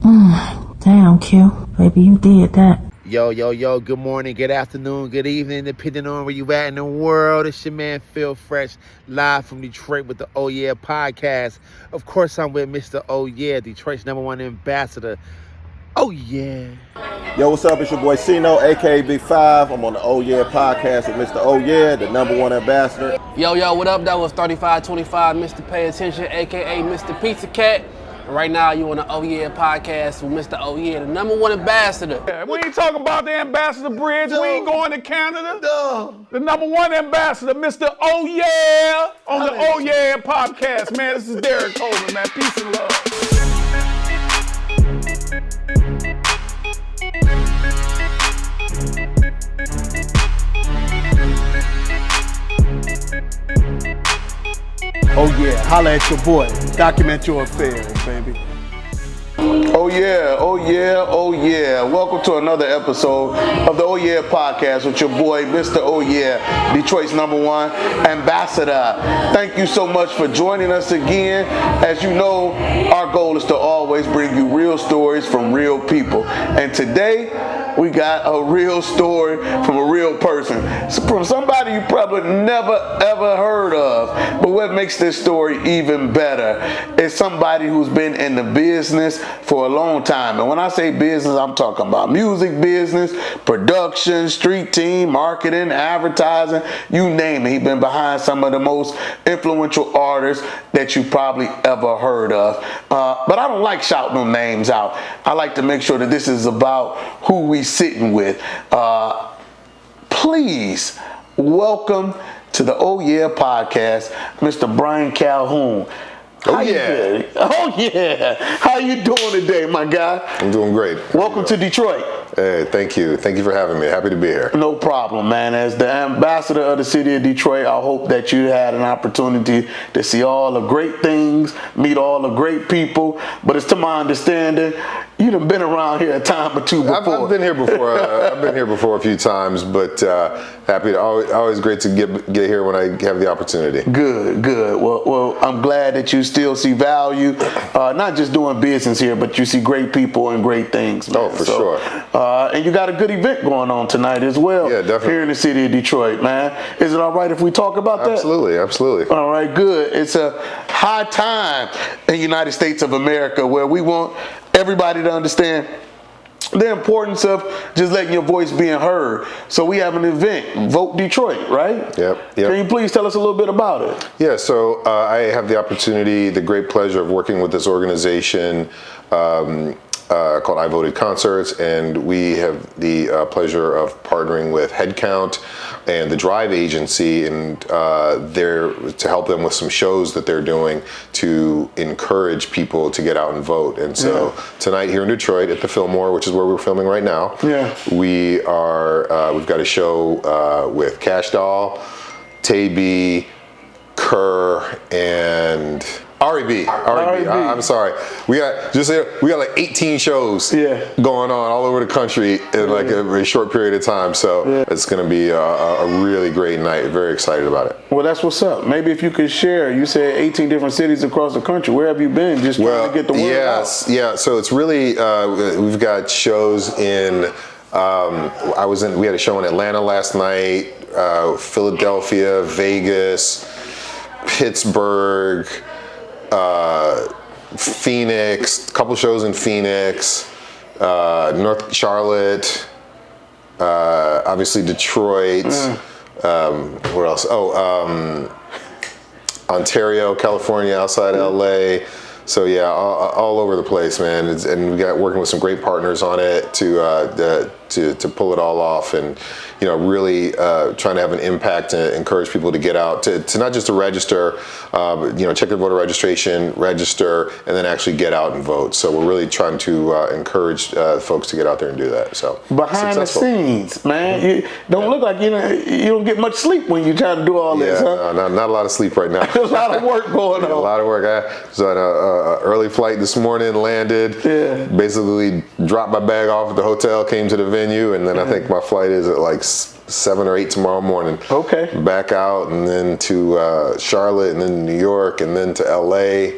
Damn, Q. Baby, you did that. Yo, good morning, good afternoon, good evening, depending on where you at in the world. It's your man, Phil Fresh, live from Detroit with the Oh Yeah podcast. Of course, I'm with Mr. Oh Yeah, Detroit's #1 ambassador. Oh yeah. Yo, what's up? It's your boy Cino, aka Big Five. I'm on the Oh Yeah podcast with Mr. Oh Yeah, the #1 ambassador. Yo, what up? That was 3525, Mr. Pay Attention, aka Mr. Pizza Cat. And right now, you on the Oh Yeah podcast with Mr. Oh Yeah, the #1 ambassador. Yeah, we ain't talking about the ambassador bridge. No. We ain't going to Canada. No. The #1 ambassador, Mr. Oh Yeah, on the Oh Yeah podcast. Man, this is Derek Coleman, man. Peace and love. Oh yeah, holla at your boy. Document your affairs, baby. Oh yeah. Welcome to another episode of the Oh Yeah podcast with your boy, Mr. Oh Yeah, Detroit's #1 ambassador. Thank you so much for joining us again. As you know, our goal is to always bring you real stories from real people. And today, we got a real story from a real person. From somebody you probably never ever heard of. But what makes this story even better is somebody who's been in the business for a long time. And when I say business, I'm talking about music business, production, street team, marketing, advertising, you name it. He's been behind some of the most influential artists that you probably ever heard of. But I don't like shouting them names out. I like to make sure that this is about who we sitting with. Please welcome to the Oh Yeah podcast, Mr. Bryan Calhoun. Oh yeah. How you doing today, my guy? I'm doing great. Welcome to Detroit. Hey, thank you. Thank you for having me. Happy to be here. No problem, man. As the ambassador of the city of Detroit, I hope that you had an opportunity to see all the great things, meet all the great people. But it's to my understanding, you done been around here a time or two before. I've been here before. I've been here before a few times, but happy to always great to get here when I have the opportunity. Good. Well, I'm glad that you still see value, not just doing business here, but you see great people and great things, man. Oh, for sure. And you got a good event going on tonight as well. Yeah, definitely. Here in the city of Detroit, man. Is it all right if we talk about that? Absolutely. All right, good. It's a high time in the United States of America where we want everybody to understand the importance of just letting your voice being heard. So we have an event, Vote Detroit, right? Yep. Can you please tell us a little bit about it? Yeah, so I have the opportunity, the great pleasure of working with this organization called I Voted Concerts, and we have the pleasure of partnering with Headcount and the Drive Agency, and they're to help them with some shows that they're doing to encourage people to get out and vote. And so tonight here in Detroit at the Fillmore, which is where we're filming right now, we've got a show with Cash Doll, Tay B, Kerr, and R.E.B. I'm sorry. We got like 18 shows going on all over the country in like a short period of time. So it's going to be a really great night. Very excited about it. Well, that's what's up. Maybe if you could share, you said 18 different cities across the country. Where have you been? Just trying to get the word out. Yeah. So it's really, we've got shows in, we had a show in Atlanta last night, Philadelphia, Vegas, Pittsburgh, Phoenix, a couple shows in Phoenix, North Charlotte, obviously Detroit, where else? Ontario, California, outside LA. So yeah, all over the place, man. And we got working with some great partners on it to pull it all off, and really trying to have an impact and encourage people to get out to not just to register, check their voter registration, register, and then actually get out and vote. So we're really trying to encourage folks to get out there and do that. So behind the scenes, man, you don't look like you don't get much sleep when you try to do all this, huh? No, not a lot of sleep right now. There's a lot of work going on. A lot of work. I was on an early flight this morning, landed, basically dropped my bag off at the hotel, came to the venue, and then I think my flight is at like 7 or 8 tomorrow morning. Okay. Back out, and then to Charlotte, and then New York, and then to LA.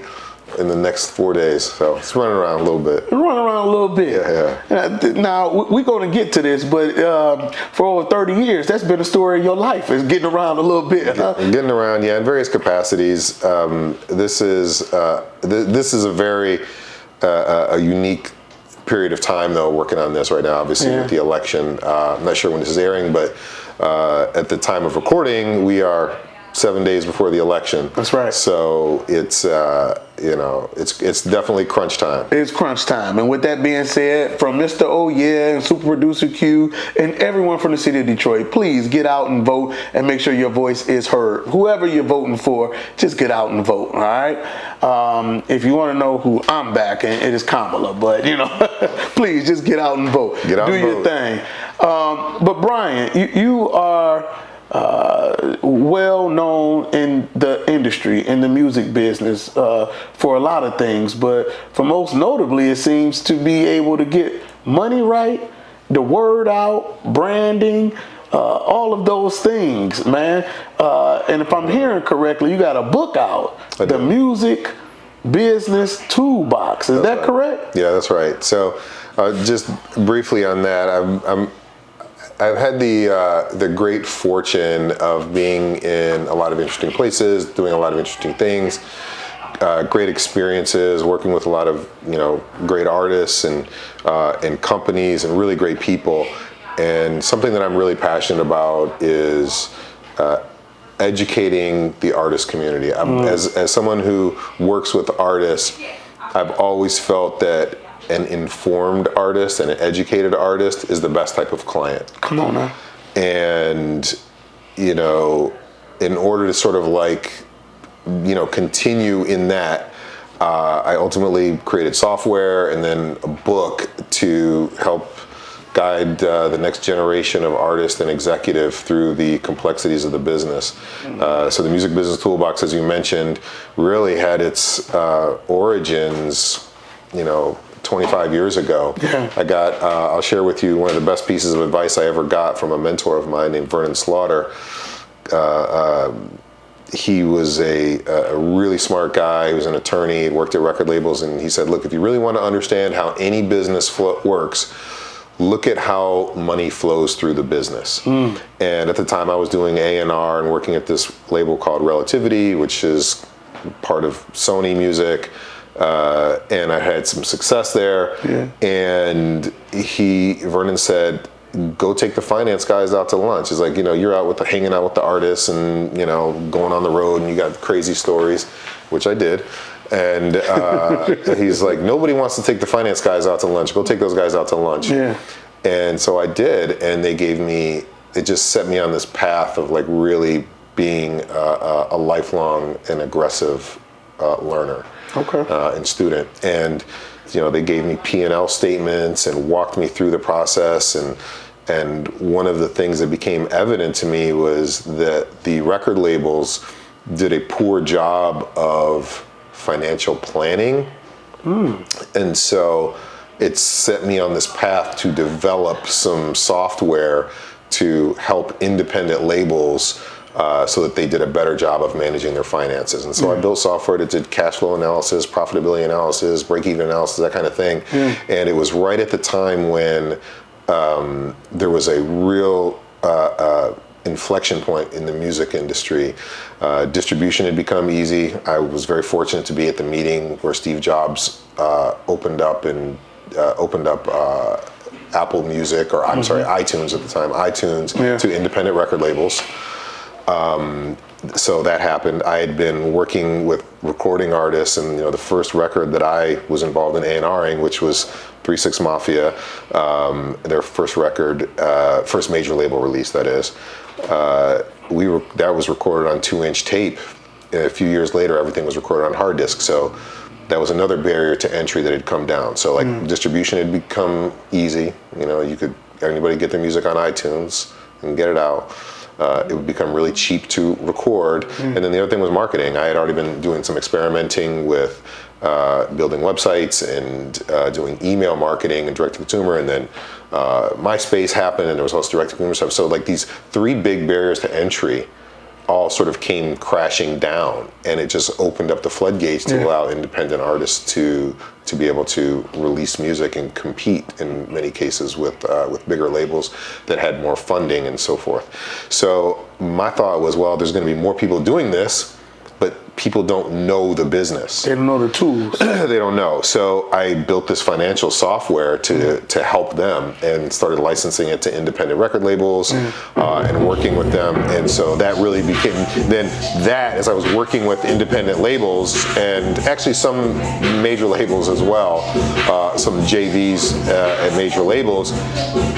in the next 4 days. So it's running around a little bit. Run around a little bit. Yeah. Now, we're going to get to this, but for over 30 years, that's been the story of your life, is getting around a little bit. Huh? Getting around, yeah, in various capacities. This is a very a unique period of time, though, working on this right now, obviously, with the election. I'm not sure when this is airing, but at the time of recording, we are 7 days before the election. That's right. So it's it's definitely crunch time. It's crunch time. And with that being said, from Mr. Oh Yeah and Super Producer Q and everyone from the city of Detroit, please get out and vote and make sure your voice is heard. Whoever you're voting for, just get out and vote. All right. If you want to know who I'm backing, it is Kamala. But please just get out and vote. Get out Do and your vote. thing. But Bryan, you are well known in the industry, in the music business, for a lot of things, but for most notably, it seems to be able to get money right, the word out, branding, all of those things, man. And if I'm hearing correctly, you got a book out, The Music Business Toolbox. Is that correct? Yeah, that's right. So just briefly on that, I've had the great fortune of being in a lot of interesting places, doing a lot of interesting things, great experiences, working with a lot of great artists and companies and really great people. And something that I'm really passionate about is educating the artist community. As someone who works with artists, I've always felt that an informed artist and an educated artist is the best type of client. Come on now. And, in order to sort of continue in that, I ultimately created software and then a book to help guide the next generation of artists and executive through the complexities of the business. So the Music Business Toolbox, as you mentioned, really had its origins, 25 years ago. I'll share with you one of the best pieces of advice I ever got from a mentor of mine named Vernon Slaughter. He was a really smart guy. He was an attorney. He worked at record labels, and he said, look, if you really want to understand how any business works, look at how money flows through the business. And at the time I was doing A&R and working at this label called Relativity, which is part of Sony Music. And I had some success there. And Vernon said, go take the finance guys out to lunch. It's like, you're out hanging out with the artists and, going on the road and you got crazy stories, which I did. And he's like, nobody wants to take the finance guys out to lunch. Go take those guys out to lunch. And so I did. And it just set me on this path of really being a lifelong and aggressive learner. And student. And they gave me P&L statements and walked me through the process. And one of the things that became evident to me was that the record labels did a poor job of financial planning. And so it set me on this path to develop some software to help independent labels so that they did a better job of managing their finances. And so I built software that did cash flow analysis, profitability analysis, break-even analysis, that kind of thing. And it was right at the time when there was a real inflection point in the music industry. Distribution had become easy. I was very fortunate to be at the meeting where Steve Jobs opened up Apple Music, or I'm sorry, iTunes at the time, to independent record labels. So that happened. I had been working with recording artists, and the first record that I was involved in A&Ring, which was 3 6 Mafia, their first record, first major label release, that is. That was recorded on 2-inch tape. And a few years later, everything was recorded on hard disk. So that was another barrier to entry that had come down. So distribution had become easy. Anybody get their music on iTunes and get it out. It would become really cheap to record. And then the other thing was marketing. I had already been doing some experimenting with building websites and doing email marketing and direct-to-consumer. And then MySpace happened, and there was also direct-to-consumer stuff. So these 3 big barriers to entry all sort of came crashing down, and it just opened up the floodgates to allow independent artists to be able to release music and compete in many cases with bigger labels that had more funding and so forth. So my thought was, well, there's going to be more people doing this, but people don't know the business. They don't know the tools. They don't know. So I built this financial software to help them, and started licensing it to independent record labels and working with them. And so that really became, then that, as I was working with independent labels and actually some major labels as well, some JVs at major labels,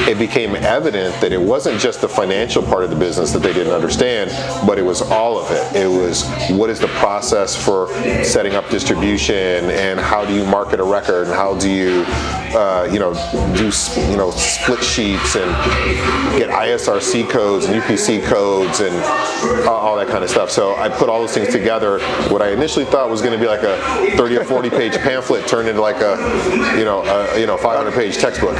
it became evident that it wasn't just the financial part of the business that they didn't understand, but it was all of it. It was, what is the process for setting up distribution, and how do you market a record, and how do you do split sheets and get ISRC codes and UPC codes and all that kind of stuff. So I put all those things together. What I initially thought was going to be like a 30 or 40 page pamphlet turned into like a 500 page textbook.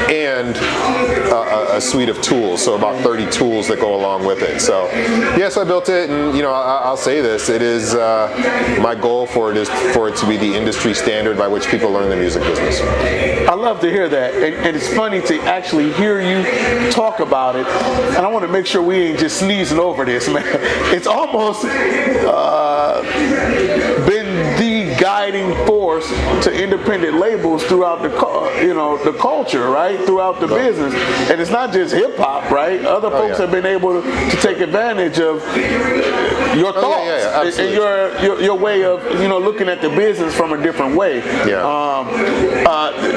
And a suite of tools. So about 30 tools that go along with it. So yes, I built it, and I'll say this: it is my goal for it is for it to be the industry standard by which people learn the music business. I love to hear that, and it's funny to actually hear you talk about it. And I want to make sure we ain't just sneezing over this, man. It's almost been the guiding force to independent labels throughout the culture, right? Throughout the business, and it's not just hip hop, right? Other folks have been able to take advantage of your thoughts and your way of looking at the business from a different way.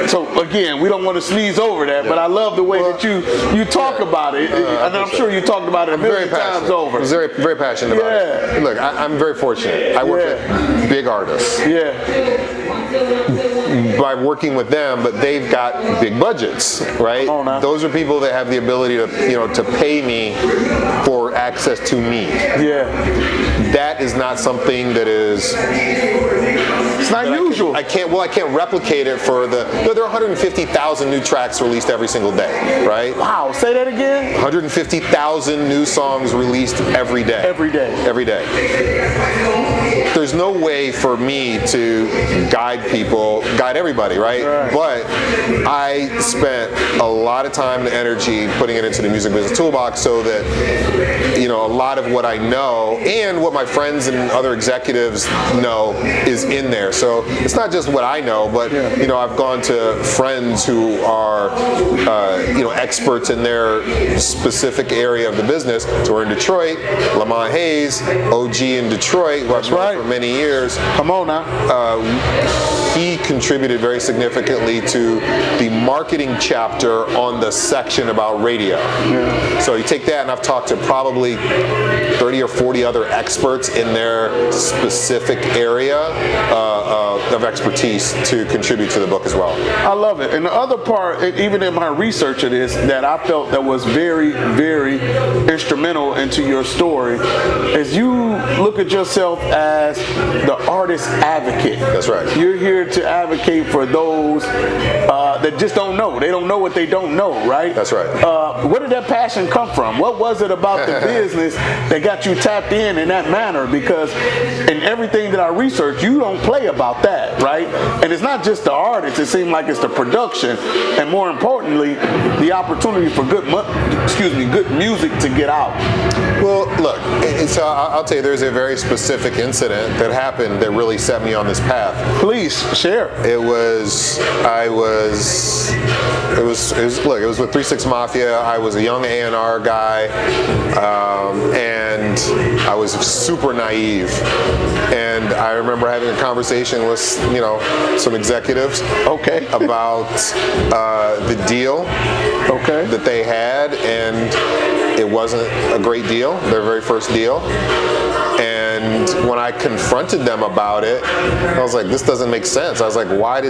So again, we don't want to sneeze over that, but I love the way that you talk about it, and I'm sure you talked about it a million times over. I'm very, very passionate about it. Look, I'm very fortunate. I work with big artists. By working with them, but they've got big budgets, right? Those are people that have the ability to pay me for access to me. That is not something that is. It's not usual. I can't replicate it for there are 150,000 new tracks released every single day, right? Wow, say that again. 150,000 new songs released every day. Every day. There's no way for me to guide everybody, right? But I spent a lot of time and energy putting it into the Music Business Toolbox so that a lot of what I know and what my friends and other executives know is in there. So it's not just what I know, but I've gone to friends who are experts in their specific area of the business. So we're in Detroit. Lamont Hayes, OG in Detroit, who I've known for many years. Come on now. He contributed very significantly to the marketing chapter on the section about radio. So you take that, and I've talked to probably 30 or 40 other experts in their specific area of expertise to contribute to the book as well. I love it. And the other part, even in my research of this, that I felt that was very, very instrumental into your story, is you look at yourself as the artist advocate. That's right. You're here to advocate for those that just don't know. They don't know what they don't know, right? That's right. Where did that passion come from? What was it about the business that got you tapped in that manner? Because in everything that I research, you don't play about that, right? And it's not just the artist. It seems like it's the production, and more importantly, the opportunity for good music to get out. Well, look, so I'll tell you, there's a very specific incident that happened that really set me on this path. Please share. It was with 3-6 Mafia. I was a young A&R guy, and I was super naive. And I remember having a conversation with some executives about the deal that they had, and it wasn't a great deal, their very first deal. And when I confronted them about it, I was like, this doesn't make sense. I was like, why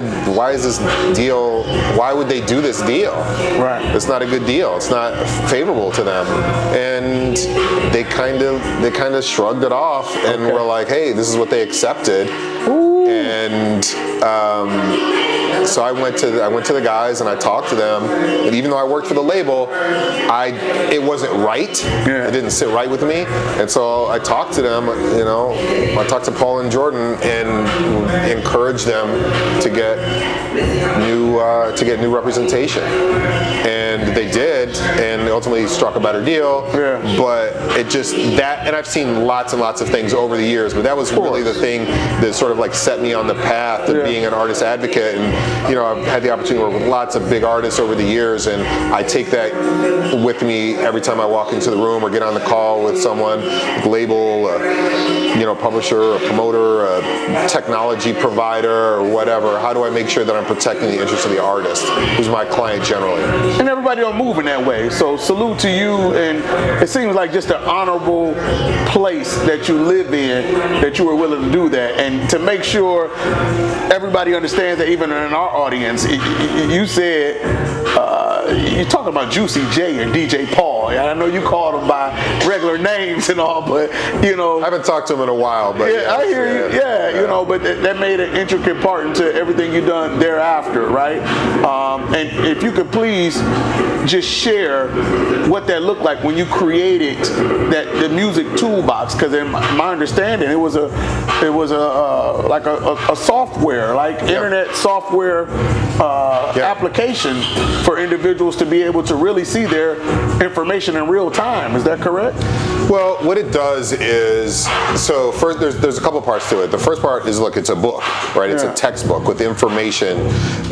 would they do this deal? Right. It's not a good deal. It's not favorable to them. And they kind of shrugged it off and were like, hey, this is what they accepted. Ooh. And So I went to the guys and I talked to them, and even though I worked for the label, it wasn't right. Yeah. It didn't sit right with me, and so I talked to them. I talked to Paul and Jordan and encouraged them to get new representation, and they did, and ultimately struck a better deal. Yeah. But it just that, and I've seen lots and lots of things over the years, but that was really the thing that sort of like set me on the path of being an artist advocate. And I've had the opportunity to work with lots of big artists over the years, and I take that with me every time I walk into the room or get on the call with someone, label, publisher, a promoter, a technology provider, or whatever. How do I make sure that I'm protecting the interests of the artist, who's my client generally? And everybody don't move in that way. So salute to you, and it seems like just an honorable place that you live in, that you were willing to do that, and to make sure everybody understands that even in our audience, you said, you're talking about Juicy J and DJ Paul. I know you called them by regular names and all, but I haven't talked to him in a while, but yeah, I hear you. Yeah, but that made an intricate part into everything you've done thereafter, right? And if you could please just share what that looked like when you created the music toolbox, because in my understanding, it was a software, like internet software application for individuals to be able to really see their information in real time. Is that correct? Well, what it does is, so first there's a couple parts to it. The first part is, look, it's a book, right? It's a textbook with information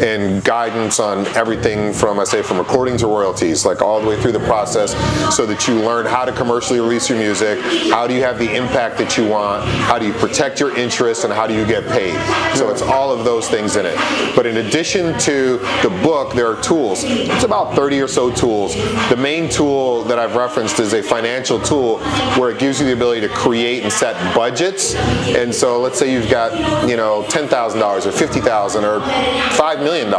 and guidance on everything from recording to royalties, like all the way through the process, so that you learn how to commercially release your music, how do you have the impact that you want, how do you protect your interests, and how do you get paid. So it's all of those things in it. But in addition to the book, there are tools. It's about 30 or so tools. The main tool that I've referenced is a financial tool where it gives you the ability to create and set budgets. And so let's say you've got, $10,000 or $50,000 or $5 million,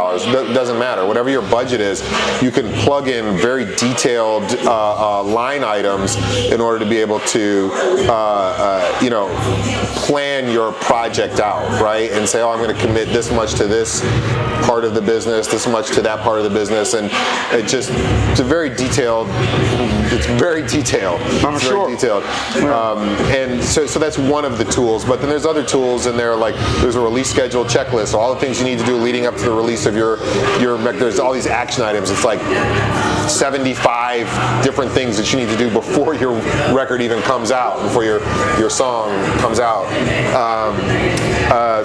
doesn't matter. Whatever your budget is, you can plug in very detailed line items in order to be able to, plan your project out, right? And say, I'm going to commit this much to this part of the business, this much to that part of the business, and it's very detailed. I'm sure. Very detailed. And so that's one of the tools. But then there's other tools in there, like there's a release schedule checklist, so all the things you need to do leading up to the release of your there's all these action items. It's like 75 different things that you need to do before your record even comes out, before your song comes out.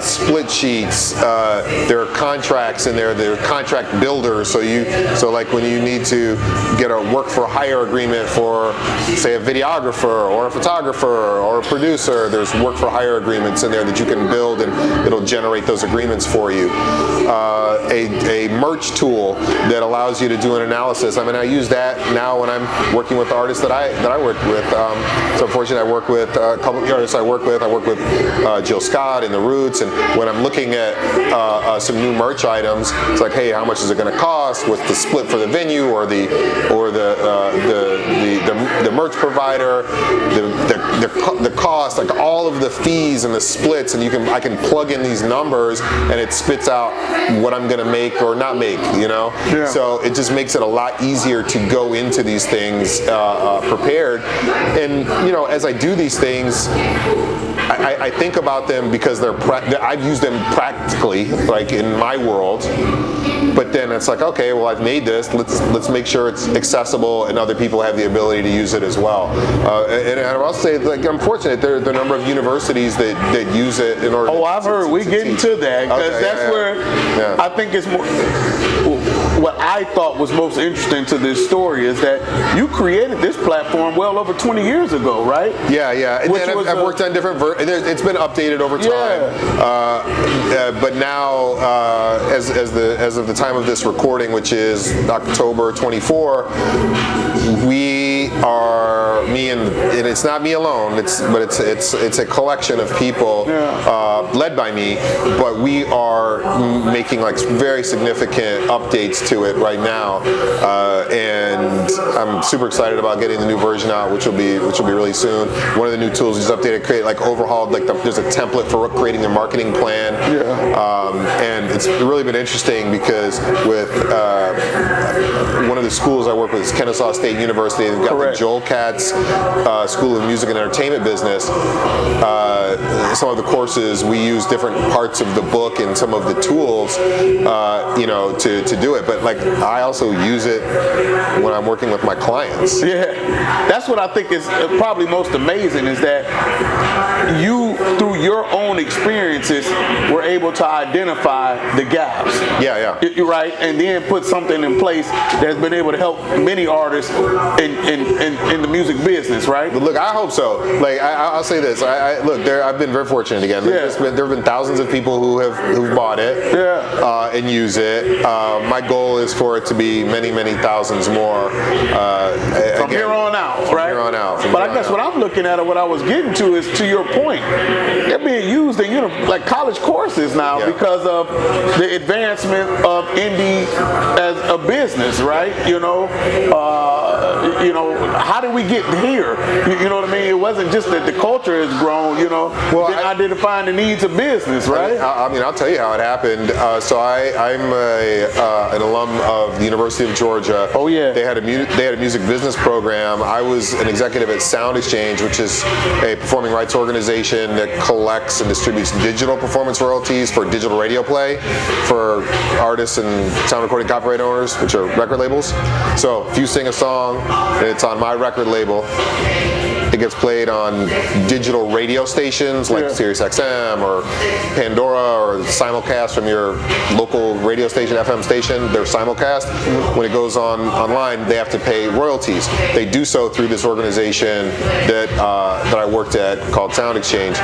Split sheets. There are contracts in there. There are contract builders. So like when you need to get a work for hire agreement for, say, a videographer or a photographer or a producer, there's work for hire agreements in there that you can build, and it'll generate those agreements for you. A merch tool that allows you to do an analysis. I use that now when I'm working with the artists that I work with. So unfortunately, I work with a couple of artists I work with Jill Scott in The Roots, and when I'm looking at some new merch items, it's like, hey, how much is it going to cost? What's the split for the venue or the merch provider, the cost, like all of the fees and the splits, and I can plug in these numbers and it spits out what I'm going to make or not make, Yeah. So it just makes it a lot easier to go into these things prepared. And as I do these things, I think about them because I've used them practically, like in my world. But then it's like, okay, well, I've made this. Let's make sure it's accessible and other people have the ability to use it as well. And I'll say, like, I'm fortunate there are the number of universities that use it in order. Oh, I've heard. We get into that because that's where I think it's more. What I thought was most interesting to this story is that you created this platform well over 20 years ago, right? Yeah. And then I've worked on different it's been updated over time. But now, as of the time of this recording, which is October 24, we are me and it's not me alone. It's a collection of people led by me, but we are making like very significant updates to it right now, and I'm super excited about getting the new version out, which will be really soon. One of the new tools is updated, overhauled. There's a template for creating their marketing plan, and it's really been interesting because with one of the schools I work with is Kennesaw State University. They've got the Joel Katz School of Music and Entertainment Business. Some of the courses we use different parts of the book and some of the tools, to do it. But I also use it when I'm working with my clients. Yeah, that's what I think is probably most amazing, is that you, through your own experiences, were able to identify the gaps. You're right, and then put something in place that's been able to help many artists in the music business, right? Look, I hope so. I'll say this. I've been very fortunate again. There have been thousands of people who've bought it and use it. My goal is for it to be many, many thousands more. From here on out, right? From here on out. But I guess what I'm looking at, or what I was getting to, is to your point. They're being used in college courses now because of the advancement of indie as a business, right? How did we get here? You know what I mean? It wasn't just that the culture has grown, identifying the needs of business, right? I'll tell you how it happened. So I'm an alum of the University of Georgia. Oh yeah. They had a music business program. I was an executive at Sound Exchange, which is a performing rights organization that collects and distributes digital performance royalties for digital radio play for artists and sound recording copyright owners, which are record labels. So if you sing a song and it's on my record label, it gets played on digital radio stations like Sirius XM or Pandora, or simulcast from your local radio station, FM station. They're simulcast. When it goes online, they have to pay royalties. They do so through this organization that I worked at called Sound Exchange.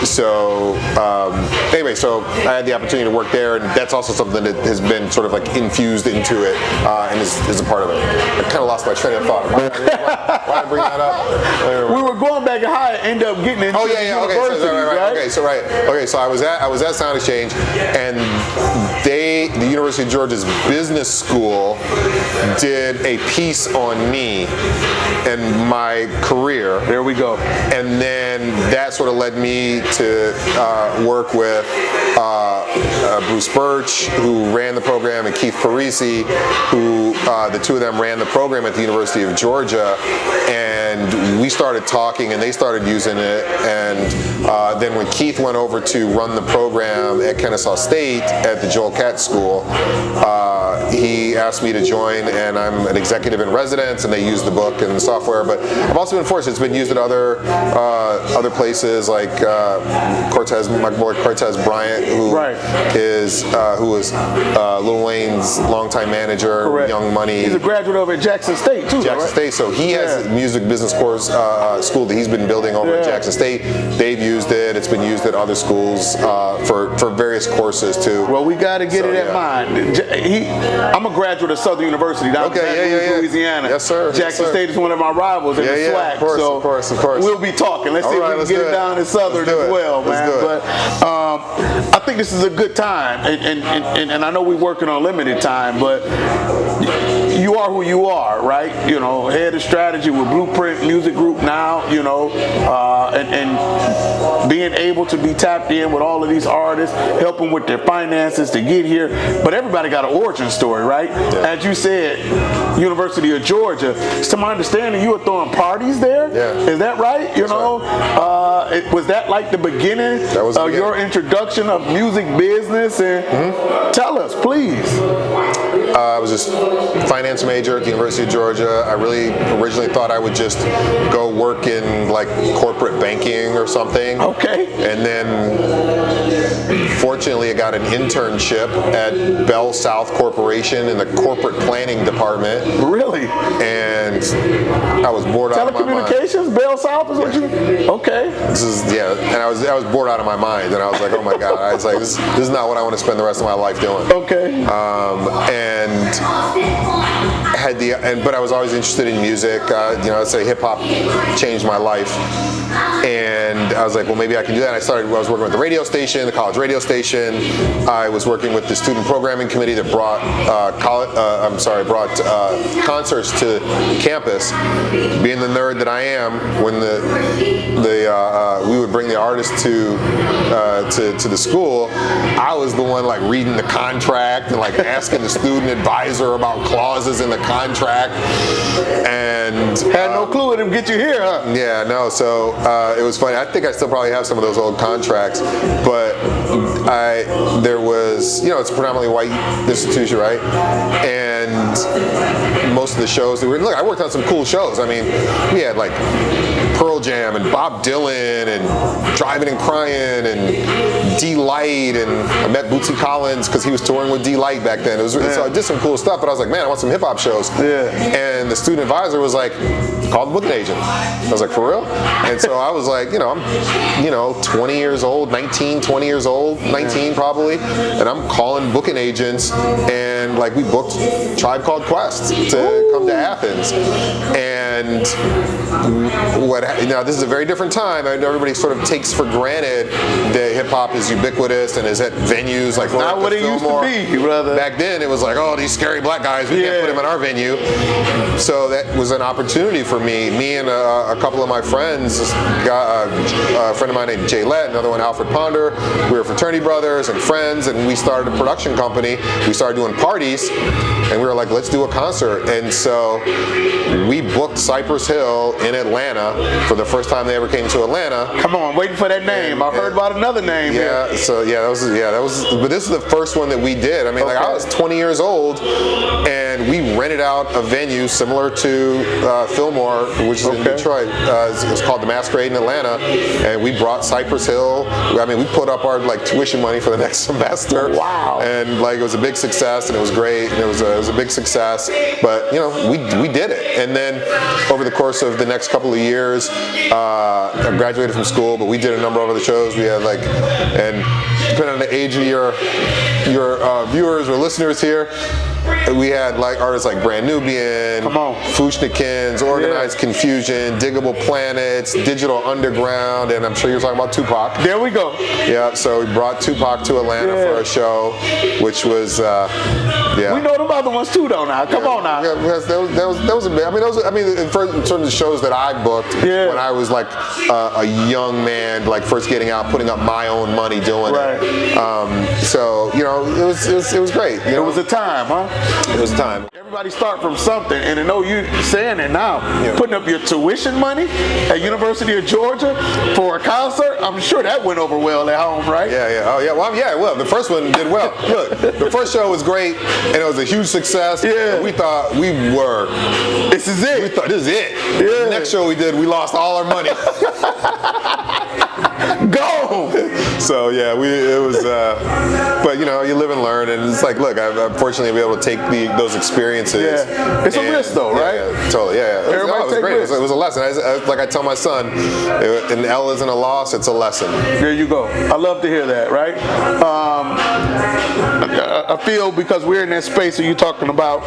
So I had the opportunity to work there, and that's also something that has been sort of infused into it and is a part of it. I kind of lost my train of thought. Why did I bring that up? We were going back and high, end up getting into universities, right? So I was at Sound Exchange, and the University of Georgia's business school did a piece on me and my career. There we go. And then that sort of led me to work with Bruce Birch, who ran the program, and Keith Parisi, who the two of them ran the program at the University of Georgia. And we started talking, and they started using it. And then when Keith went over to run the program at Kennesaw State at the Joel Katz School, he asked me to join, and I'm an executive in residence, and they use the book and the software. But I've also been fortunate; it's been used at other places like Cortez, my boy Cortez Bryant, who was Lil Wayne's longtime manager, Young Money. He's a graduate over at Jackson State too. Jackson State, so he has a music business course school that he's been building over at Jackson State. They've used it. It's been used at other schools for various courses too. Well, we got to get it at mine. I'm a graduate of Southern University down in Louisiana. Yes, sir. Jackson State is one of my rivals in the SWAC. Of course. We'll be talking. Let's see if we can get it down in Southern as well, man. But I think this is a good time, and I know we're working on limited time, but you are who you are, right? Head of strategy with Blueprint Music Group now, and being able to be tapped in with all of these artists, helping with their finances to get here. But everybody got an origin story, right? Yeah. As you said, University of Georgia. To my understanding, you were throwing parties there. Yeah. Is that right? Was that like the beginning of your introduction of music business? And tell us, please. I was just finance major at the University of Georgia. I really originally thought I would just go work in corporate banking or something. Okay. And then fortunately I got an internship at Bell South Corporation in the corporate planning department. Really? And I was bored out of my mind. Telecommunications, Bell South is what you? Okay. And I was bored out of my mind, and I was like, oh my God, I was like, this is not what I want to spend the rest of my life doing. Okay. And but I was always interested in music. I'd say hip hop changed my life, and I was like, well, maybe I can do that. I was working with the radio station, the college radio station. I was working with the student programming committee that brought concerts to campus. Being the nerd that I am, when we would bring the artists to the school, I was the one like reading the contract and like asking the student advisor about clauses in the contract, and had no clue it'd get you here, huh? Yeah, no. So it was funny. I think I still probably have some of those old contracts, but there was, it's a predominantly white institution, right? And most of the shows that I worked on some cool shows. I mean, we had like Pearl Jam and Bob Dylan and Driving and Crying and D-Light, and I met Bootsy Collins because he was touring with D-Light back then. So I did some cool stuff, but I was like, man, I want some hip hop shows. Yeah. And the student advisor was like, call the booking agent. I was like, for real? And so I was like, I'm 20 years old, 19 probably, and I'm calling booking agents, and like we booked Tribe Called Quest to come to Athens. And now this is a very different time. I know everybody sort of takes for granted that hip hop is ubiquitous and is at venues like not what it used to be, brother. Back then it was like, oh, these scary black guys, we can't put them in our venue. So that was an opportunity for me. Me and a couple of my friends, got a friend of mine named Jay Lett, another one Alfred Ponder. We were fraternity brothers and friends, and we started a production company. We started doing parties, and we were like, let's do a concert. And so we booked Cypress Hill in Atlanta for the first time they ever came to Atlanta. Come on, waiting for that name. I heard about another name. Yeah, here. so that was. But this is the first one that we did. I mean, like I was 20 years old, and we rented out a venue similar to Fillmore, which is in Detroit. It was called the Masquerade in Atlanta, and we brought Cypress Hill. I mean, we put up our like tuition money for the next semester. Wow! And like it was a big success, and it was great, and it was a big success. But we did it, and then over the course of the next couple of years, I graduated from school, but we did a number of other shows. We had and depending on the age of your viewers or listeners here, we had like artists like Brand Nubian, Fushnikins, Organized Confusion, Diggable Planets, Digital Underground, and I'm sure you're talking about Tupac. There we go. Yeah, so we brought Tupac to Atlanta for a show, which was We know them other ones too, though. Now, come on now. Yeah, that was a bit. In terms of shows that I booked when I was like a young man, like first getting out, putting up my own money doing it. So it was great. It was a time, huh? It was a time. Everybody start from something, and I know you saying it now. Putting up your tuition money at University of Georgia for a concert. I'm sure that went over well at home, right? Yeah. Oh yeah. Well, the first one did well. Look, the first show was great, and it was a huge success. Yeah. We thought this is it. We thought this is it. Yeah. The next show we did, we lost all our money. Go. So yeah, it was. But you live and learn, and it's like, look, I'm fortunately be able to take those experiences. Yeah. It's a risk, though, right? Yeah, totally. Yeah. It was great. It was a lesson. Like I tell my son, an L isn't a loss; it's a lesson. There you go. I love to hear that. Right. I feel because we're in that space that you're talking about.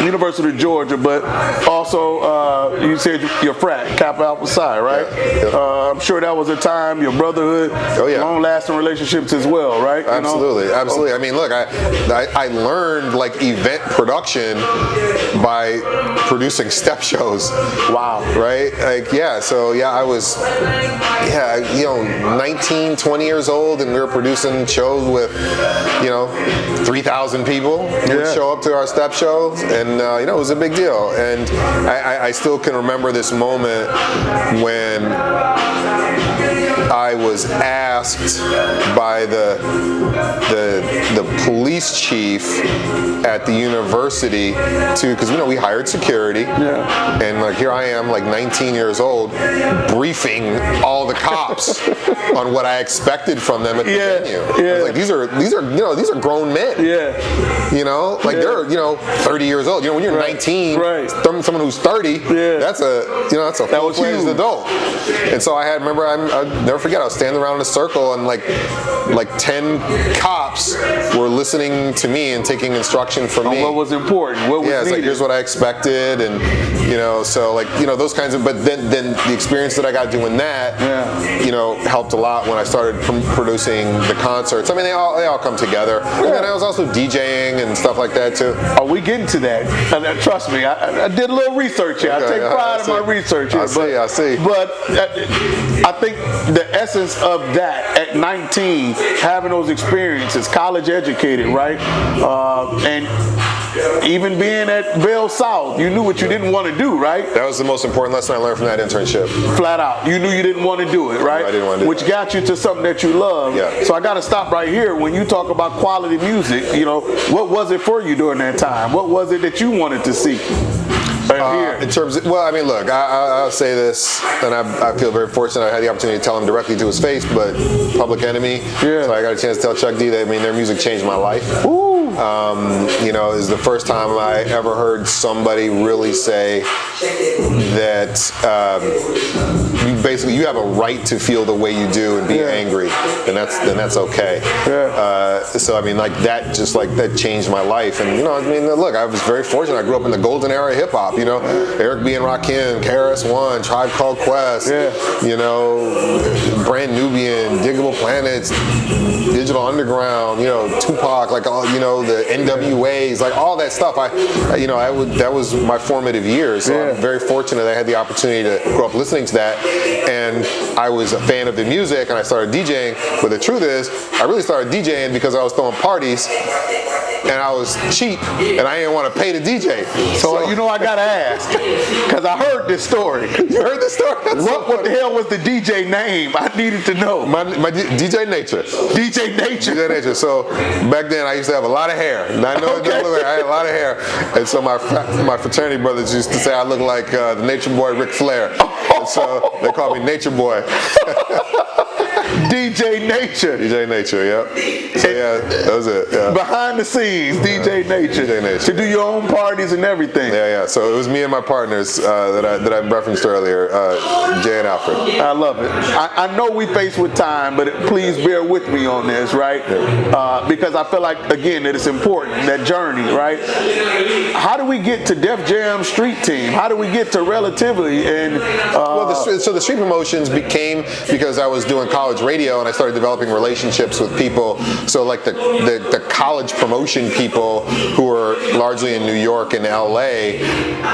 University of Georgia, but also you said your frat, Kappa Alpha Psi, right? Yeah. I'm sure that was a time, your brotherhood, long-lasting relationships as well, right? Absolutely. I mean, look, I learned like event production by producing step shows. Wow. Right? Like, I was 19, 20 years old, and we were producing shows with 3,000 people who would show up to our step shows. And it was a big deal, and I still can remember this moment when I was asked by the police chief at the university because we hired security, and like here I am, like 19 years old, briefing all the cops on what I expected from them at the venue. Yeah. I was like, these are grown men. Yeah. You know, like they're 30 years old. You know, when you're 19, someone who's 30, that's a full-fledged adult. And so I never forget, I was standing around in a circle and like 10 cops were listening to me and taking instruction from me. What was important? What was it's like, needed? here's what I expected, and so like those kinds of. But then the experience that I got doing that, helped a lot when I started producing the concerts. I mean, they all come together. And then I was also DJing and stuff like that too. Oh, we getting to that? Trust me, I did a little research here. Okay, I take pride in my research here. I see. But I think the essence of that at 19, having those experiences, college educated, right? And even being at Bell South, you knew what you didn't want to do, right? That was the most important lesson I learned from that internship. Flat out. You knew you didn't want to do it, right? I didn't want to do Which got you to something that you love. Yeah. So I got to stop right here. When you talk about quality music, what was it for you during that time? What was it that you wanted to see? In terms of, well, I mean, look, I'll say this, and I feel very fortunate I had the opportunity to tell him directly to his face, but Public Enemy, so I got a chance to tell Chuck D that, their music changed my life. Ooh. It was the first time I ever heard somebody really say that you have a right to feel the way you do and be angry, and that's okay. So that changed my life, and look, I was very fortunate. I grew up in the golden era of hip hop. Eric B. and Rakim, KRS-One, Tribe Called Quest, Brand Nubian, Diggable Planets, Digital Underground, Tupac, the NWAs, all that stuff. That was my formative years. So I'm very fortunate that I had the opportunity to grow up listening to that, and I was a fan of the music, and I started DJing. But the truth is, I really started DJing because I was throwing parties, and I was cheap, and I didn't want to pay the DJ. So I gotta ask, because I heard this story. You heard this story? What the hell was the DJ name? I needed to know. My DJ Nature. DJ Nature. DJ Nature. So back then I used to have a lot of hair. And I know I had a lot of hair. And so my fraternity brothers used to say I look like the Nature Boy Ric Flair. And so they called me Nature Boy. DJ Nature. DJ Nature, yep. So that was it. Yeah. Behind the scenes, DJ Nature. DJ Nature. To do your own parties and everything. Yeah. So it was me and my partners that I referenced earlier, Jay and Alfred. I love it. I know we faced with time, but please bear with me on this, right? Yeah. Because I feel like, again, that it's important, that journey, right? How do we get to Def Jam Street Team? How do we get to Relatively? And so the street promotions became because I was doing college radio, and I started developing relationships with people. So like the college promotion people who were largely in New York and LA,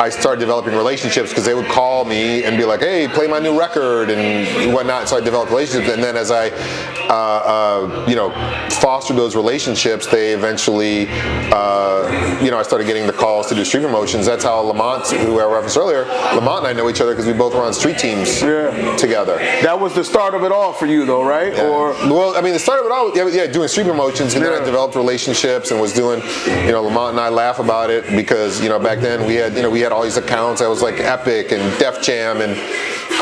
I started developing relationships because they would call me and be like, hey, play my new record and whatnot. So I developed relationships, and then as I fostered those relationships, they eventually I started getting the calls to do street promotions. That's how Lamont, who I referenced earlier, Lamont and I know each other because we both were on street teams together. That was the start of it all for you, though, right? Yeah. The start of it all, doing street promotions, and then I developed relationships and was doing, Lamont and I laugh about it because, back then we had all these accounts. I was like Epic and Def Jam and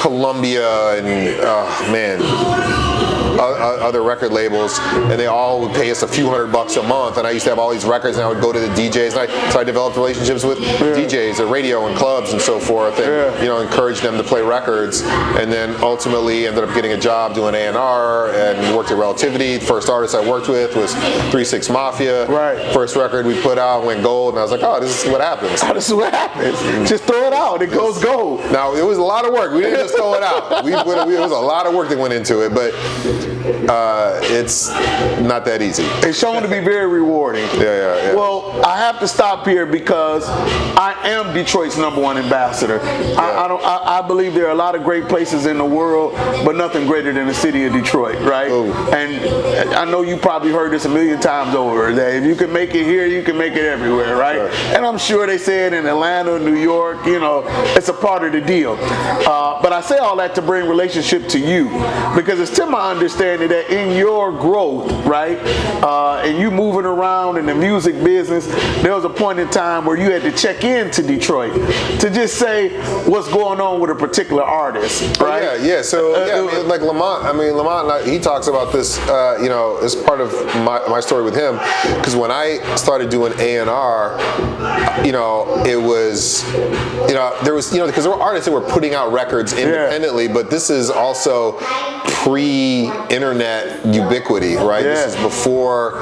Columbia and, other record labels, and they all would pay us a few $100 a month, and I used to have all these records, and I would go to the DJs, and so I developed relationships with DJs at radio and clubs and so forth, and encouraged them to play records, and then ultimately ended up getting a job doing A&R and worked at Relativity. The first artist I worked with was 3-6 Mafia. Right. First record we put out went gold, and I was like, oh, this is what happens. This is what happens. Just throw it out, it goes gold. Now, it was a lot of work. We didn't just throw it out. It was a lot of work that went into it, but it's not that easy. It's shown to be very rewarding. Yeah. Well, I have to stop here because I am Detroit's #1 ambassador. I believe there are a lot of great places in the world, but nothing greater than the city of Detroit, right? Ooh. And I know you probably heard this a million times over, that if you can make it here, you can make it everywhere, right? Sure. And I'm sure they say it in Atlanta, New York, it's a part of the deal. But I say all that to bring relationship to you, because it's to my understanding understanding that in your growth, right, and you moving around in the music business, there was a point in time where you had to check into Detroit to just say what's going on with a particular artist, right? Yeah. So like Lamont. Lamont, he talks about this. As part of my story with him, because when I started doing A&R, it was, there was, because there were artists that were putting out records independently, but this is also pre-internet ubiquity, right? Yeah. This is before,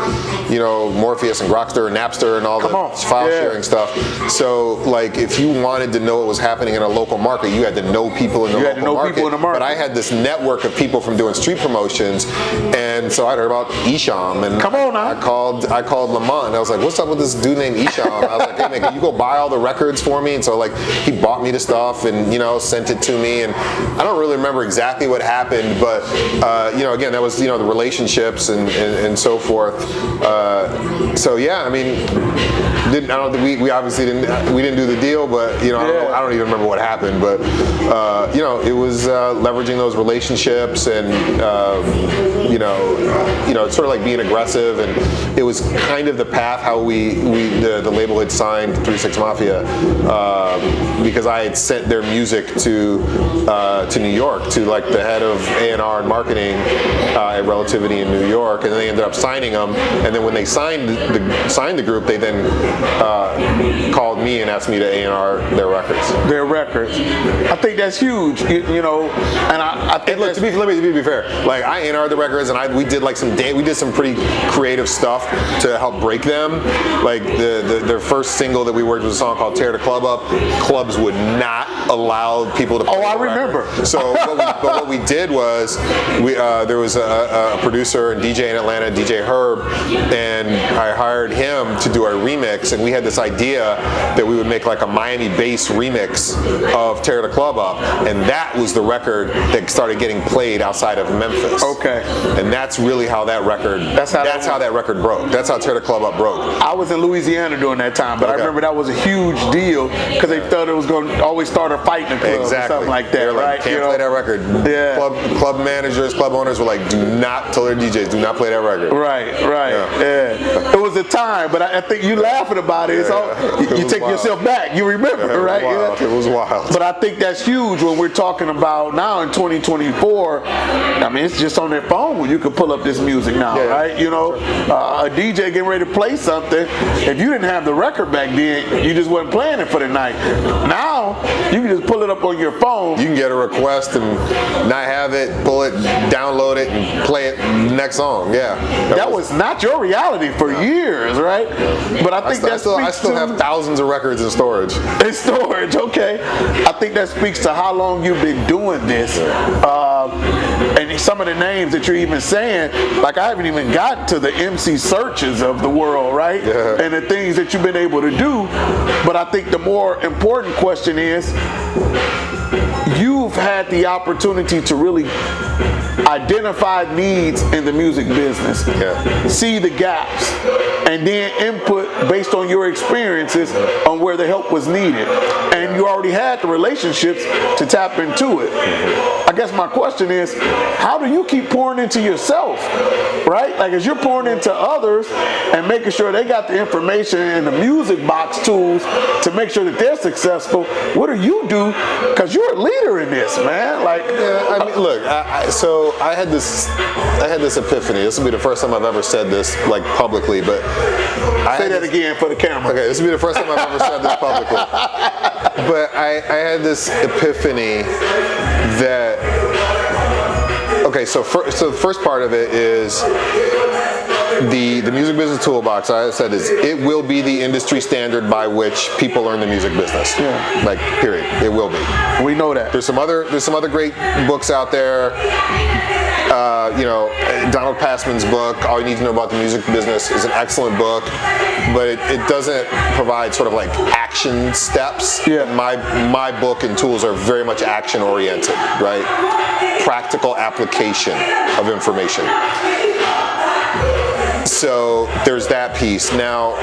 Morpheus and Grokster and Napster and all the file sharing stuff. So, like, if you wanted to know what was happening in a local market, you had to know people in the local market. But I had this network of people from doing street promotions, and so I heard about Isham, and I called Lamont, and I was like, "What's up with this dude named Isham?" I was like, "Hey man, can you go buy all the records for me?" And so like he bought me the stuff and sent it to me, and I don't really remember exactly what happened, but again, that was the relationships and so forth. So yeah, we obviously didn't do the deal, but I don't even remember what happened, but it was leveraging those relationships and it's sort of like being aggressive, and it was kind of the path how the label had signed 3-6 Mafia because I had sent their music to New York to like the head of A&R and marketing at Relativity in New York, and then they ended up signing them, and then when they signed the group, they then called me and asked me to A&R their records. I think that's huge, and I think let me be fair. Like I A&R the records, and we did some pretty creative stuff to help break them. Like their first single that we worked with was a song called "Tear the Club Up." Clubs would not allow people to play I remember. So what we did was there was a producer and DJ in Atlanta, DJ Herb, and I hired him to do our remix, and we had this idea that we would make like a Miami-based remix of "Tear the Club Up," and that was the record that started getting played outside of Memphis. Okay. And that's really how that record. That's how that record broke. That's how "Tear the Club Up" broke. I was in Louisiana during that time, but I remember that was a huge deal because they thought it was going to always start a fight in the club or something like that. They were like, can't play that record. Yeah. Club managers, club owners were like, do not tell their DJs, do not play that record. Right. Yeah. It was a time, but I think you laughing about it. You take yourself back. You remember, right? It was wild. But I think that's huge when we're talking about now in 2024. It's just on their phone. You can pull up this music now, right? A DJ getting ready to play something. If you didn't have the record back then, you just wasn't playing it for the night. Now you can just pull it up on your phone. You can get a request and not have it, pull it, download it, and play it next song. Yeah. That was not your reality for years, right? But I think I still have thousands of records in storage. In storage, okay. I think that speaks to how long you've been doing this. And some of the names that you're even saying, like I haven't even gotten to the MC Searches of the world, right? Yeah. And the things that you've been able to do. But I think the more important question is, you've had the opportunity to really identify needs in the music business, see the gaps, and then input based on your experiences on where the help was needed. And you already had the relationships to tap into it. I guess my question is, how do you keep pouring into yourself, right? Like as you're pouring into others and making sure they got the information and the music box tools to make sure that they're successful, what do you do? Because you're a leader in this, man. Like, look, so I had this epiphany. This will be the first time I've ever said this like publicly, but say that again for the camera. Okay, this will be the first time I've ever said this publicly. But I had this epiphany that so the first part of it is the Music Business Toolbox. I said it will be the industry standard by which people learn the music business. Yeah. Like period. It will be. We know that. There's some other great books out there. Donald Passman's book, All You Need to Know About the Music Business, is an excellent book, but it doesn't provide sort of like action steps. Yeah. My book and tools are very much action oriented, right? Practical application of information. So there's that piece. Now,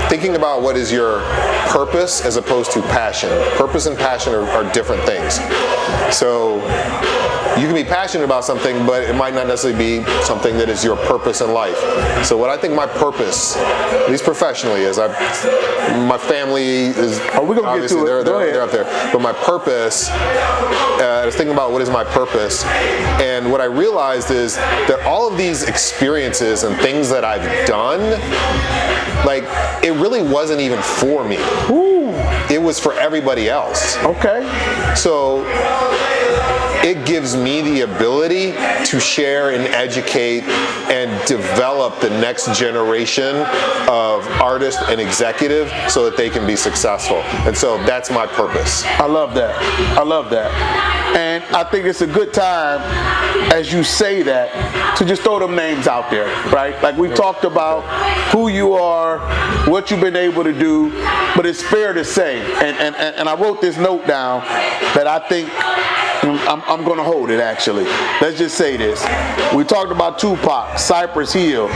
thinking about what is your purpose as opposed to passion. Purpose and passion are different things. So you can be passionate about something, but it might not necessarily be something that is your purpose in life. So what I think my purpose, at least professionally, is my family is we're gonna get to it. They're up there. But my purpose, I was thinking about what is my purpose, and what I realized is that all of these experiences and things that I've done, like, it really wasn't even for me. Ooh. It was for everybody else. Okay. So it gives me the ability to share and educate and develop the next generation of artists and executives so that they can be successful. And so that's my purpose. I love that. I love that. And I think it's a good time, as you say that, to just throw them names out there, right? Like we talked about who you are, what you've been able to do, but it's fair to say, and I wrote this note down that I think I'm going to hold it, actually. Let's just say this. We talked about Tupac, Cypress Hill.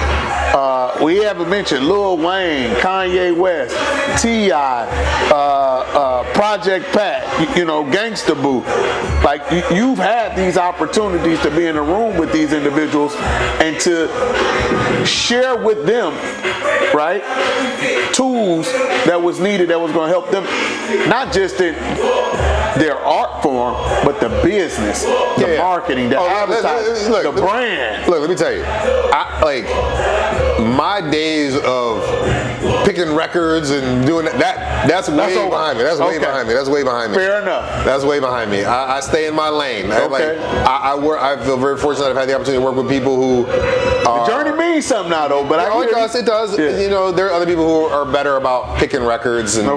We haven't mentioned Lil Wayne, Kanye West, T.I., Project Pat, Gangsta Boo. Like, you've had these opportunities to be in a room with these individuals and to share with them, right, tools that was needed that was going to help them, not just in their art form, but the business, the marketing, the advertising, the brand. Look, let me tell you, my days of picking records and doing that's way behind me. That's way behind me. That's way behind me. Fair enough. That's way behind me. I stay in my lane. Okay. I feel very fortunate I've had the opportunity to work with people who the journey means something now, though. But it does. Yeah. There are other people who are better about picking records and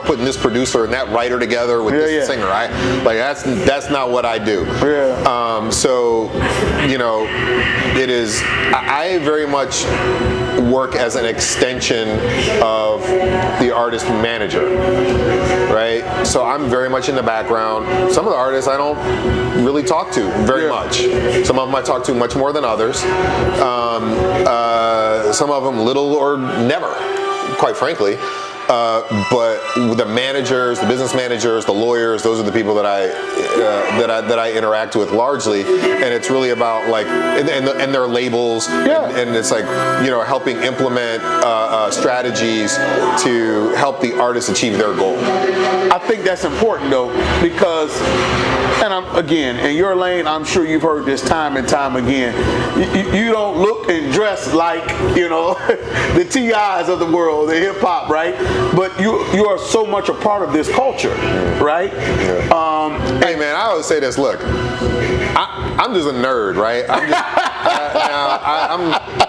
putting this producer and that writer together with this singer. Right? Like that's not what I do. Yeah. So it is. I very much work as an extension of the artist manager, right? So I'm very much in the background. Some of the artists I don't really talk to very much. Some of them I talk to much more than others. Some of them little or never, quite frankly. But the managers, the business managers, the lawyers, those are the people that I interact with largely, and it's really about and their labels, and it's helping implement strategies to help the artists achieve their goal. I think that's important though, because, and in your lane, I'm sure you've heard this time and time again. You don't look and dress like the T.I.s of the world, the hip hop, right? But you are so much a part of this culture, right? Hey man, I always say this. Look, I'm just a nerd, right?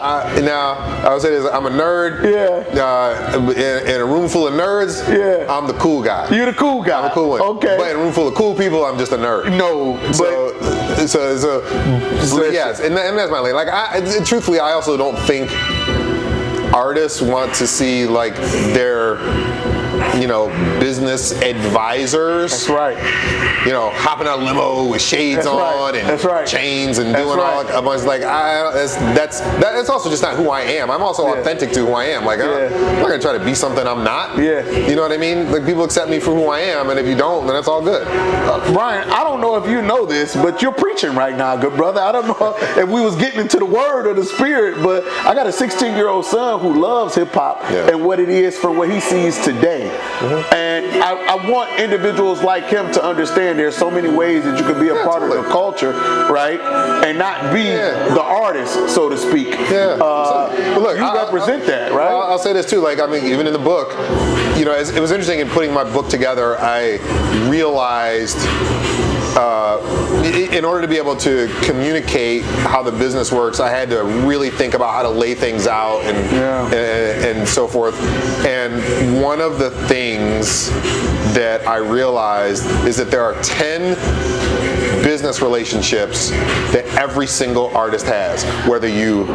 I would say this. I'm a nerd. Yeah. In a room full of nerds. Yeah. I'm the cool guy. You're the cool guy. I'm a cool one. Okay. But in a room full of cool people, I'm just a nerd. No. So yes, and that's my lane. Truthfully, I also don't think artists want to see their business advisors. That's right. Hopping out of limo with shades on and chains and doing all a bunch that's also just not who I am. I'm also authentic to who I am. I'm not gonna try to be something I'm not. Yeah. You know what I mean? People accept me for who I am, and if you don't, then it's all good. Bryan, I don't know if you know this, but you're preaching right now, good brother. I don't know if we was getting into the word or the spirit, but I got a 16-year-old son who loves hip hop and what it is for what he sees today. Mm-hmm. And I want individuals like him to understand there's so many ways that you can be a part of the culture, right? And not be the artist, so to speak. Yeah. Look, you represent that, right? I'll say this too. Even in the book, it was interesting in putting my book together. I realized in order to be able to communicate how the business works, I had to really think about how to lay things out and so forth. And one of the things that I realized is that there are 10 business relationships that every single artist has, whether you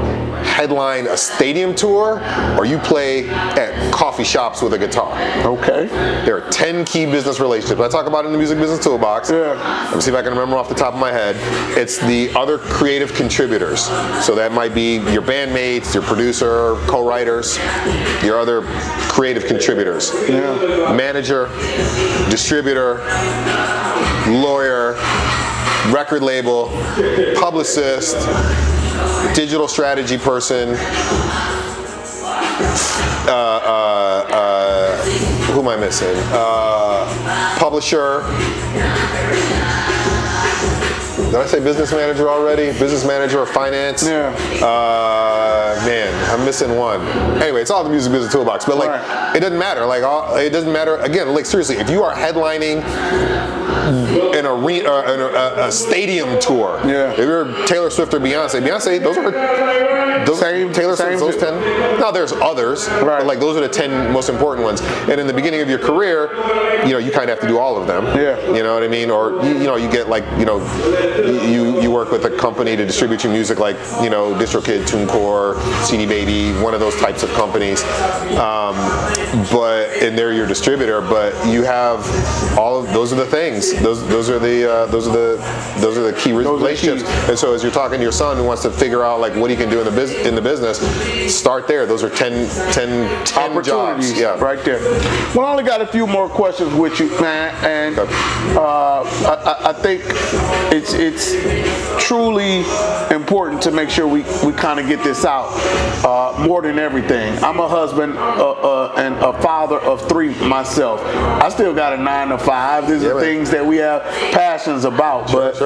headline a stadium tour or you play at coffee shops with a guitar. Okay. There are 10 key business relationships. I talk about it in the Music Business Toolbox. Let me see if I can remember off the top of my head. It's the other creative contributors. So that might be your bandmates, your producer, co-writers, your other creative contributors. Manager, distributor, lawyer, record label, publicist, digital strategy person, who am I missing? Publisher. Did I say business manager already? Business manager of finance? Yeah. Man, I'm missing one. Anyway, it's all the Music Business Toolbox. But like, it doesn't matter. Like, it doesn't matter. Again, like seriously, if you are headlining an arena, a stadium tour. Yeah. If you're Taylor Swift or Beyonce, those are those same Taylor Swift, those 10. Now there's others, but like those are the 10 most important ones. And in the beginning of your career, you kind of have to do all of them. Yeah. You know what I mean? Or you get like you work with a company to distribute your music, like DistroKid, TuneCore, CD Baby, one of those types of companies. And they're your distributor, but you have all of those are the things. Those are the key relationships. And so as you're talking to your son who wants to figure out like what he can do in the business, start there. Those are 10 opportunities jobs. Yeah. Right there. Well, I only got a few more questions with you, man, and I think it's truly important to make sure we kind of get this out more than everything. I'm a husband and a father of 3 myself. I still got a 9 to 5. These are things that we have passions about. But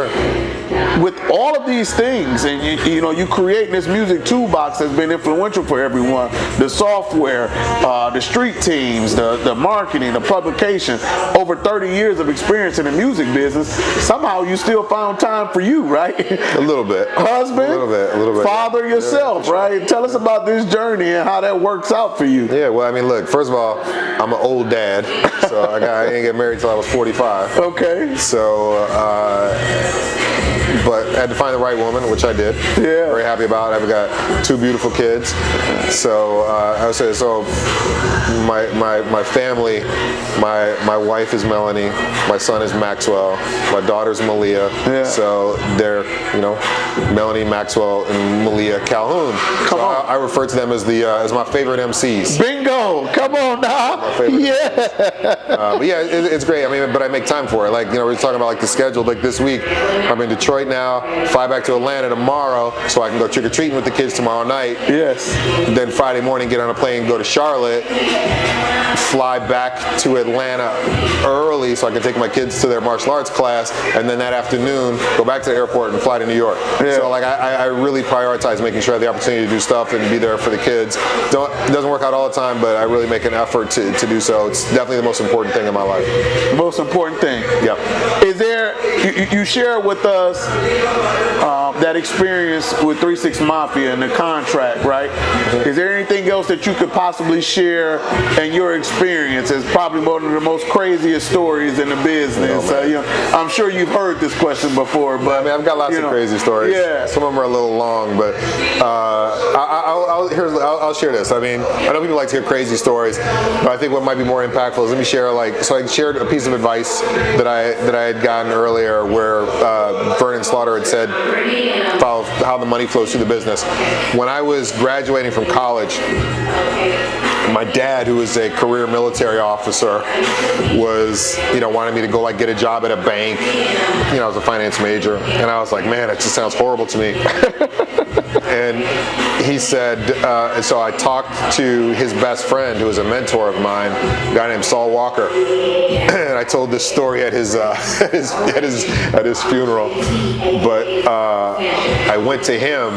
with all of these things, and you creating this music toolbox has been influential for everyone. The software, the street teams, the marketing, the publication. Over 30 years of experience in the music business. Somehow you still found time for you, right? A little bit. Husband, a little bit. Father yourself, right? Tell us about this journey and how that works out for you. Yeah, well, I mean, look, first of all, I'm an old dad, so I didn't get married till I was 45. Okay. So, but I had to find the right woman, which I did. Yeah. Very happy about it. I've got 2 beautiful kids. So I would say, my family, my wife is Melanie, my son is Maxwell, my daughter's Malia. Yeah. So they're, Melanie, Maxwell, and Malia Calhoun. Come on. I refer to them as as my favorite MCs. Bingo! Come on now. Yeah. But yeah, it's great. I mean, but I make time for it. Like, we're talking about like the schedule. Like this week, I'm in Detroit now. Fly back to Atlanta tomorrow, so I can go trick or treating with the kids tomorrow night. Yes. Then Friday morning, get on a plane, go to Charlotte. Fly back to Atlanta early, so I can take my kids to their martial arts class, and then that afternoon go back to the airport and fly to New York. Yeah. So like I really prioritize making sure I have the opportunity to do stuff and be there for the kids. It doesn't work out all the time, but I really make an effort to do so. It's definitely the most important thing in my life. Most important thing. Yeah. Is there, you share with us that experience with 3-6 Mafia and the contract, right? Mm-hmm. Is there anything else that you could possibly share in your experience? It's probably one of the most craziest stories in the business. I'm sure you've heard this question before, but I mean, I've got lots of crazy stories. Yeah. Some of them are a little long, but I'll share this. I mean, I know people like to hear crazy stories, but I think what might be more impactful is let me share so I shared a piece of advice that I had gotten earlier where Vernon Slaughter had said how the money flows through the business. When I was graduating from college, my dad, who was a career military officer, was, wanted me to go get a job at a bank. I was a finance major, and I was like, man, it just sounds horrible to me. And he said, and so I talked to his best friend, who was a mentor of mine, a guy named Saul Walker, and I told this story at his funeral. But I went to him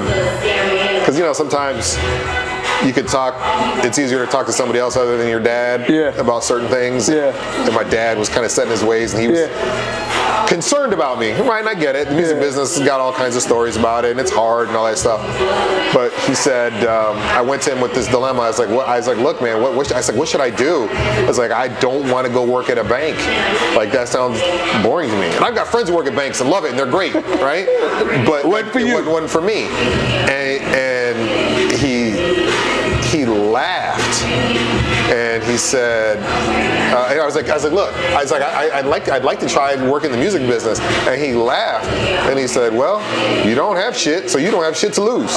because sometimes you could talk. It's easier to talk to somebody else other than your dad about certain things. Yeah. And my dad was kind of set in his ways, and he was concerned about me. Right, and I get it. The music business has got all kinds of stories about it, and it's hard and all that stuff. But he said, I went to him with this dilemma. I was like, look, man, what should I do? I was like, I don't want to go work at a bank. Like, that sounds boring to me. And I've got friends who work at banks and love it, and they're great, right? But it wasn't for me. And he laughed, and he said, I was like, look, I'd like to try and work in the music business. And he laughed, and he said, well, you don't have shit, so you don't have shit to lose.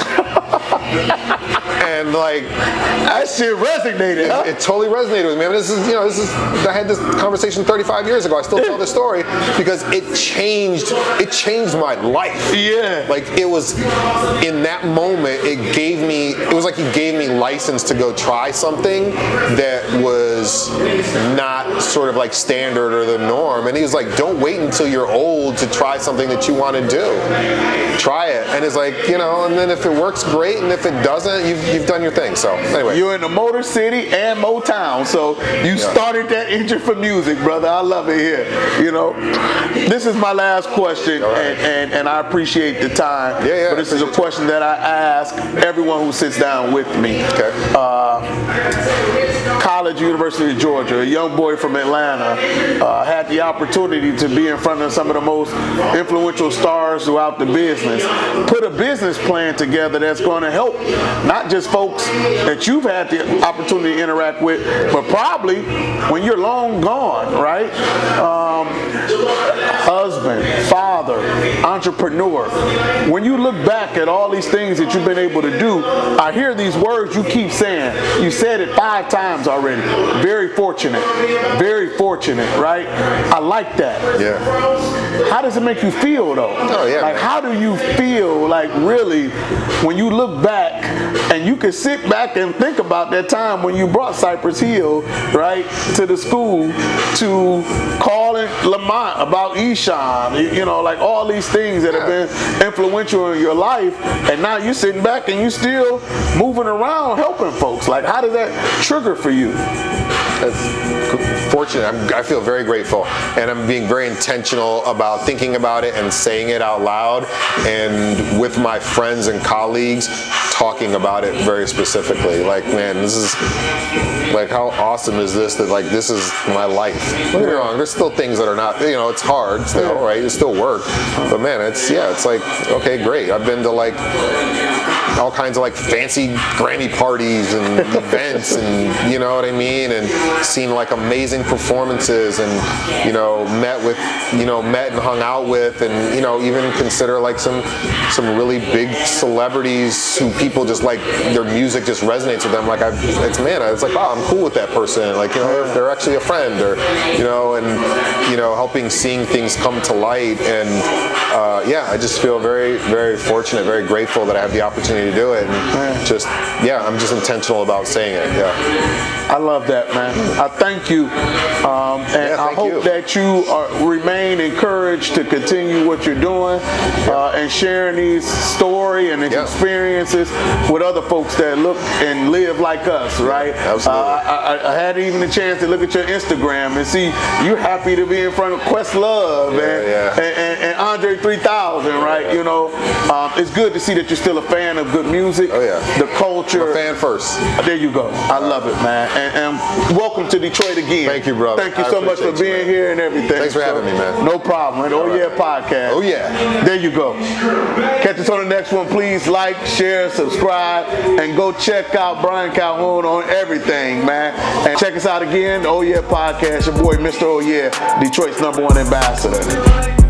And like, that shit resonated. Huh? It totally resonated with me. I mean, I had this conversation 35 years ago. I still tell this story because it changed my life. Yeah. Like, it was in that moment, it was like he gave me license to go try something that was not sort of like standard or the norm. And he was like, don't wait until you're old to try something that you want to do. Try it. And it's like, and then if it works, great. And if it doesn't, you've done your thing. So anyway. You're in the Motor City and Motown. So you started that engine for music, brother. I love it here. This is my last question, right. and I appreciate the time. Yeah, but this is a question that I ask everyone who sits down with me. Okay. College, University of Georgia, a young boy from Atlanta, had the opportunity to be in front of some of the most influential stars throughout the business. Put a business plan together that's going to help not just folks that you've had the opportunity to interact with, but probably when you're long gone, right? Husband, father, entrepreneur. When you look back at all these things that you've been able to do, I hear these words you keep saying. You said it 5 times already. Very fortunate, right? I like that. Yeah. How does it make you feel though? Oh yeah. Like, how do you feel like really when you look back and you can sit back and think about that time when you brought Cypress Hill, right, to the school, to calling Lamont about Eshawn, like all these things that have been influential in your life, and now you're sitting back and you still moving around helping folks. Like, how does that trigger for you? That's fortunate. I feel very grateful, and I'm being very intentional about thinking about it and saying it out loud, and with my friends and colleagues talking about it very specifically. Like, man, this is like, how awesome is this that like this is my life. Don't get me wrong, there's still things that are not, it's hard still, right? It's still work, but man, it's like, okay, great. I've been to like all kinds of like fancy Grammy parties and events, and you know what I mean, and seen like amazing performances, and met and hung out with, and even consider like some really big celebrities who people just like their music just resonates with them. Like it's like, wow, I'm cool with that person. Like they're actually a friend, or and helping seeing things come to light, and I just feel very, very fortunate, very grateful that I have the opportunity to do it, and I'm just intentional about saying it. I love that, man. I thank you, and I hope that you remain encouraged to continue what you're doing, and sharing these stories and these experiences with other folks that look and live like us, right? Absolutely. I had even a chance to look at your Instagram and see you're happy to be in front of Questlove and Andre 3000, right? It's good to see that you're still a fan of good music. Oh yeah. The culture. I'm a fan first. There you go. I love it, man. And welcome to Detroit again. Thank you, brother. Thank you so much for being here and everything. Thanks for having me, man. No problem. Oh yeah, podcast. Oh yeah. There you go. Catch us on the next one. Please like, share, subscribe, and go check out Bryan Calhoun on everything, man. And check us out again, the Oh Yeah Podcast. Your boy, Mr. Oh Yeah, Detroit's #1 ambassador.